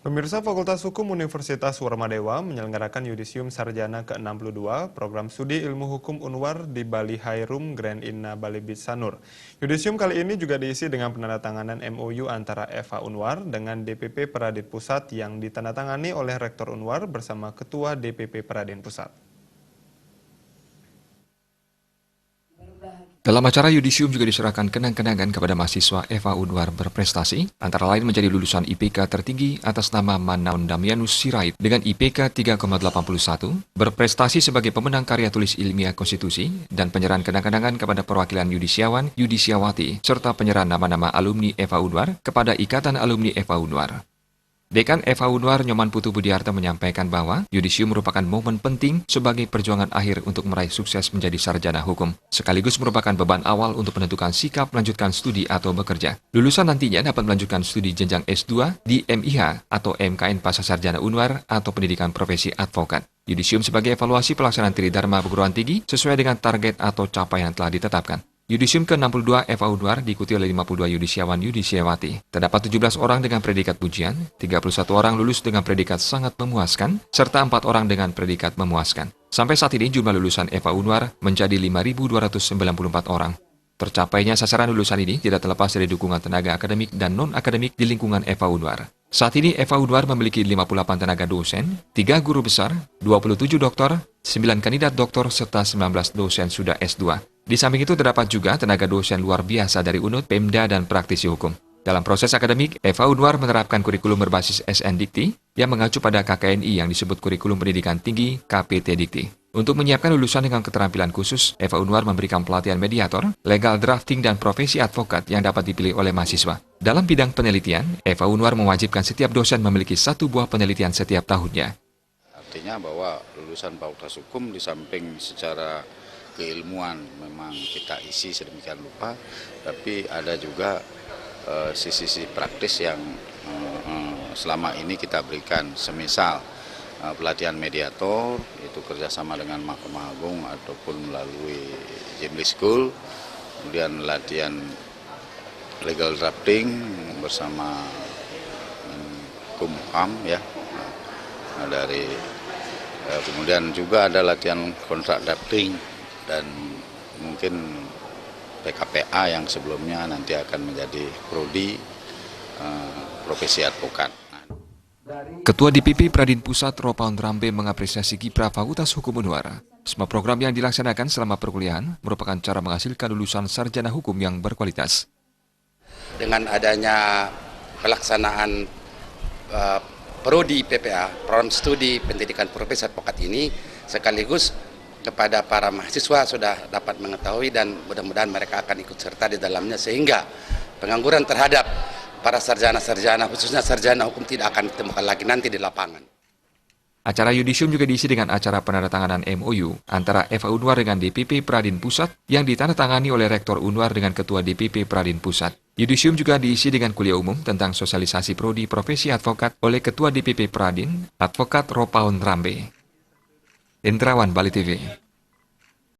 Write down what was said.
Pemirsa Fakultas Hukum Universitas Warmadewa menyelenggarakan Yudisium Sarjana ke-62 Program Studi Ilmu Hukum Unwar di Bali High Room Grand Inna Bali Beach Sanur. Yudisium kali ini juga diisi dengan penandatanganan MOU antara Eva Unwar dengan DPP Peradin Pusat yang ditandatangani oleh Rektor Unwar bersama Ketua DPP Peradin Pusat. Dalam acara Yudisium juga diserahkan kenang-kenangan kepada mahasiswa Eva Unwar berprestasi, antara lain menjadi lulusan IPK tertinggi atas nama Manaun Damianus Sirait dengan IPK 3,81, berprestasi sebagai pemenang karya tulis ilmiah konstitusi, dan penyerahan kenang-kenangan kepada perwakilan Yudisiawan, Yudisiawati, serta penyerahan nama-nama alumni Eva Unwar kepada Ikatan Alumni Eva Unwar. Dekan Eva Unwar Nyoman Putu Budiarto menyampaikan bahwa Yudisium merupakan momen penting sebagai perjuangan akhir untuk meraih sukses menjadi sarjana hukum, sekaligus merupakan beban awal untuk menentukan sikap melanjutkan studi atau bekerja. Lulusan nantinya dapat melanjutkan studi jenjang S2 di MIH atau MKN Pascasarjana Unwar atau pendidikan profesi advokat. Yudisium sebagai evaluasi pelaksanaan Tridharma perguruan tinggi sesuai dengan target atau capaian yang telah ditetapkan. Yudisium ke-62 Eva Unwar diikuti oleh 52 Yudisiawan Yudisiawati. Terdapat 17 orang dengan predikat pujian, 31 orang lulus dengan predikat sangat memuaskan, serta 4 orang dengan predikat memuaskan. Sampai saat ini jumlah lulusan Eva Unwar menjadi 5.294 orang. Tercapainya sasaran lulusan ini tidak terlepas dari dukungan tenaga akademik dan non-akademik di lingkungan Eva Unwar. Saat ini Eva Unwar memiliki 58 tenaga dosen, 3 guru besar, 27 doktor, 9 kandidat doktor, serta 19 dosen sudah S2. Di samping itu terdapat juga tenaga dosen luar biasa dari UNUD, Pemda, dan praktisi hukum. Dalam proses akademik, Eva Unwar menerapkan kurikulum berbasis SN Dikti yang mengacu pada KKNI yang disebut Kurikulum Pendidikan Tinggi KPT Dikti. Untuk menyiapkan lulusan dengan keterampilan khusus, Eva Unwar memberikan pelatihan mediator, legal drafting, dan profesi advokat yang dapat dipilih oleh mahasiswa. Dalam bidang penelitian, Eva Unwar mewajibkan setiap dosen memiliki 1 buah penelitian setiap tahunnya. Artinya bahwa lulusan Fakultas Hukum di samping secara keilmuan memang kita isi sedemikian rupa, tapi ada juga sisi-sisi praktis yang selama ini kita berikan, semisal pelatihan mediator, itu kerjasama dengan Mahkamah Agung ataupun melalui Jimli School, kemudian latihan legal drafting bersama Kumham ya, dari kemudian juga ada latihan kontrak drafting dan mungkin PKPA yang sebelumnya nanti akan menjadi prodi profesi advokat. Ketua DPP Peradin Pusat Ropaun Rambe mengapresiasi kiprah Fakultas Hukum Unwar. Semua program yang dilaksanakan selama perkuliahan merupakan cara menghasilkan lulusan sarjana hukum yang berkualitas. Dengan adanya pelaksanaan prodi PPA, Program Studi Pendidikan Profesi Advokat ini, sekaligus kepada para mahasiswa sudah dapat mengetahui dan mudah-mudahan mereka akan ikut serta di dalamnya sehingga pengangguran terhadap para sarjana-sarjana, khususnya sarjana hukum, tidak akan ditemukan lagi nanti di lapangan. Acara Yudisium juga diisi dengan acara penandatanganan MOU antara Eva Unwar dengan DPP Peradin Pusat yang ditandatangani oleh Rektor Unwar dengan Ketua DPP Peradin Pusat. Yudisium juga diisi dengan kuliah umum tentang sosialisasi prodi profesi advokat oleh Ketua DPP Peradin, Advokat Ropaun Rambe. Indrawan, Bali TV.